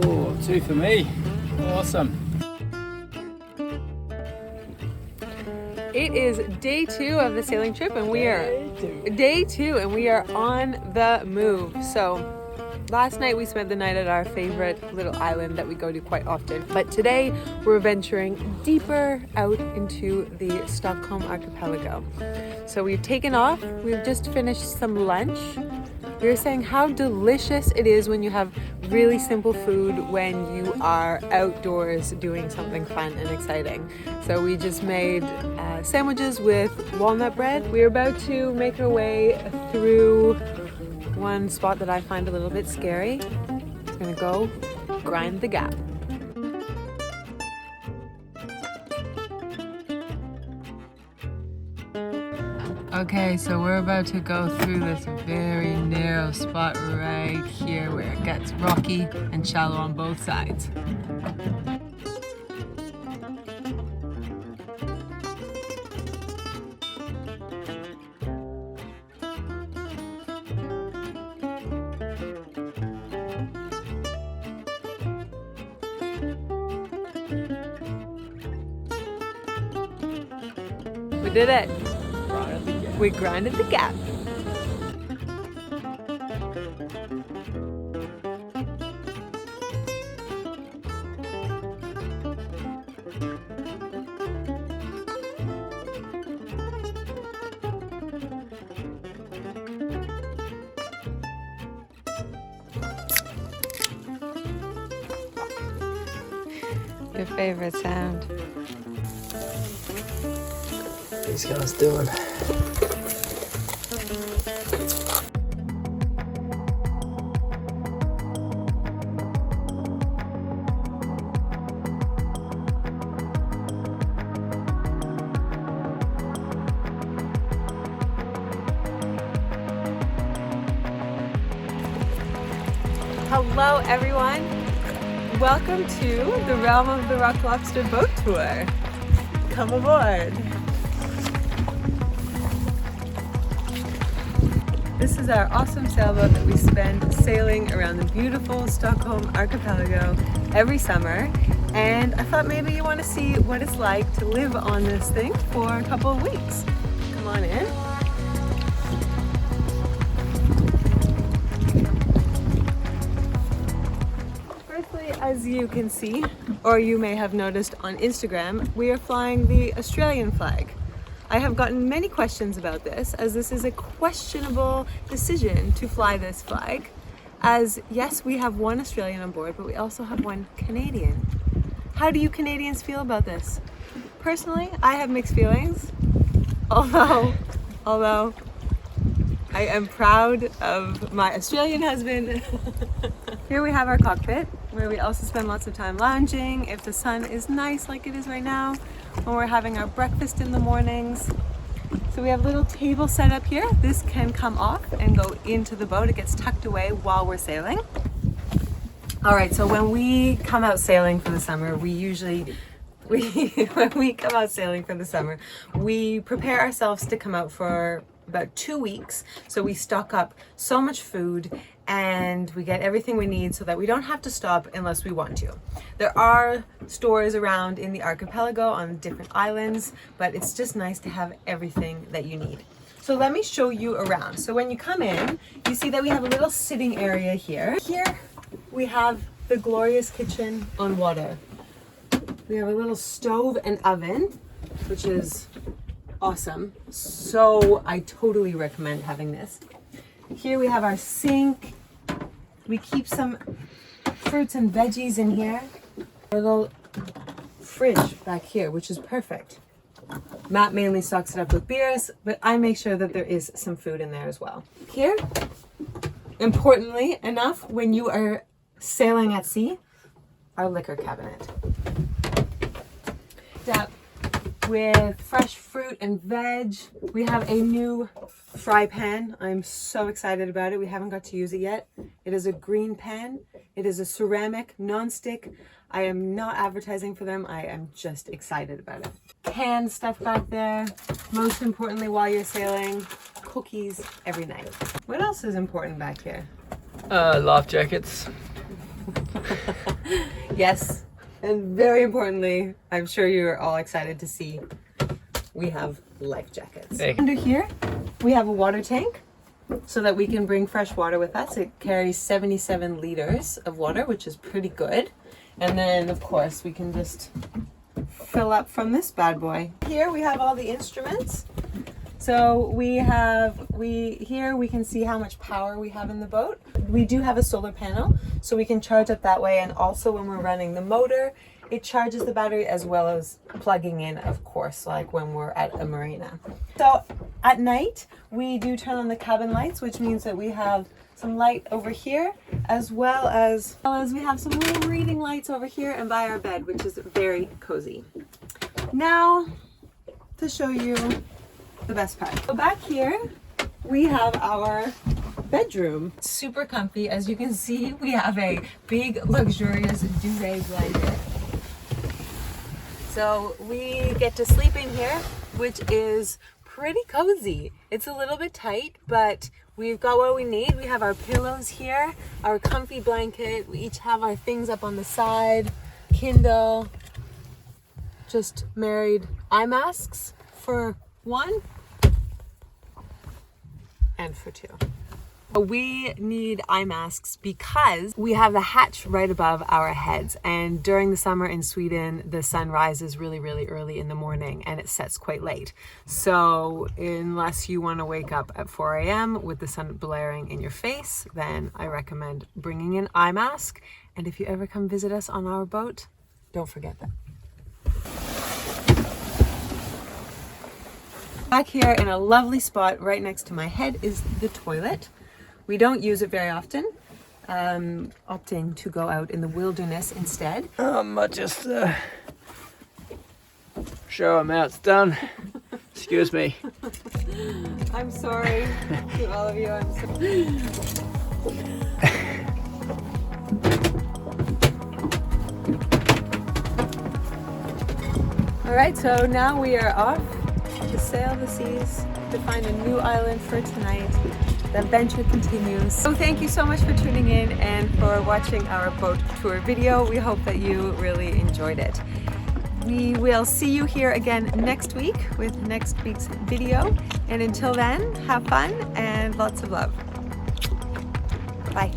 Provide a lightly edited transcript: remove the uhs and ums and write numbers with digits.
Oh, 2 for me. Awesome. It is day 2 of the sailing trip and we are day 2 and we are on the move. So last night we spent the night at our favorite little island that we go to quite often, but today we're venturing deeper out into the Stockholm archipelago. So we've taken off, we've just finished some lunch. We were saying how delicious it is when you have really simple food when you are outdoors doing something fun and exciting. So we just made sandwiches with walnut bread. We're about to make our way through one spot that I find a little bit scary. We're gonna go grind the gap. Okay, so we're about to go through this very narrow spot right here where it gets rocky and shallow on both sides. We did it! We grinded the gap. Your favorite sound. These guys doing. Hello everyone! Welcome to the realm of the Rocklobster boat tour. Come aboard! This is our awesome sailboat that we spend sailing around the beautiful Stockholm archipelago every summer, and I thought maybe you want to see what it's like to live on this thing for a couple of weeks. Come on in. As you can see, or you may have noticed on Instagram, we are flying the Australian flag. I have gotten many questions about this, as this is a questionable decision to fly this flag. As yes, we have one Australian on board, but we also have one Canadian. How do you Canadians feel about this? Personally, I have mixed feelings, although I am proud of my Australian husband. Here we have our cockpit, where we also spend lots of time lounging if the sun is nice like it is right now, when we're having our breakfast in the mornings. So we have a little table set up here. This can come off and go into the boat. It gets tucked away while we're sailing. All right, so when we come out sailing for the summer, when we come out sailing for the summer, we prepare ourselves to come out for about 2 weeks. So we stock up so much food and we get everything we need so that we don't have to stop unless we want to. There are stores around in the archipelago on different islands, but it's just nice to have everything that you need. So let me show you around. So when you come in, you see that we have a little sitting area here. Here we have the glorious kitchen on water. We have a little stove and oven, which is awesome. So I totally recommend having this. Here we have our sink. We keep some fruits and veggies in here. A little fridge back here, which is perfect. Matt mainly stocks it up with beers, but I make sure that there is some food in there as well. Here, importantly enough, when you are sailing at sea, our liquor cabinet. That with fresh fruit and veg. We have a new fry pan. I'm so excited about it. We haven't got to use it yet. It is a green pan. It is a ceramic, non-stick. I am not advertising for them. I am just excited about it. Canned stuff back there. Most importantly, while you're sailing, cookies every night. What else is important back here? Life jackets. Yes, and very importantly, I'm sure you're all excited to see we have life jackets. Hey. Under here, we have a water tank so that we can bring fresh water with us. It carries 77 liters of water, which is pretty good. And then, of course, we can just fill up from this bad boy. Here we have all the instruments. So here we can see how much power we have in the boat. We do have a solar panel, so we can charge up that way. And also when we're running the motor, it charges the battery as well as plugging in, of course, like when we're at a marina. So at night, we do turn on the cabin lights, which means that we have some light over here, as well as we have some little reading lights over here and by our bed, which is very cozy. Now, to show you the best part. So back here, we have our bedroom. Super comfy. As you can see, we have a big, luxurious duvet blanket. So we get to sleep in here, which is pretty cozy. It's a little bit tight, but we've got what we need. We have our pillows here, our comfy blanket. We each have our things up on the side, Kindle, just married eye masks for one and for two. We need eye masks because we have the hatch right above our heads, and during the summer in Sweden the sun rises really early in the morning and it sets quite late. So unless you want to wake up at 4 a.m. with the sun blaring in your face, then I recommend bringing an eye mask. And if you ever come visit us on our boat, don't forget that. Back here in a lovely spot right next to my head is the toilet. We don't use it very often, opting to go out in the wilderness instead. I'll just show them how it's done. Excuse me. I'm sorry to all of you. I'm sorry. All right, so now we are off to sail the seas to find a new island for tonight. The adventure continues. So thank you so much for tuning in and for watching our boat tour video. We hope that you really enjoyed it. We will see you here again next week with next week's video. And until then, have fun and lots of love. Bye.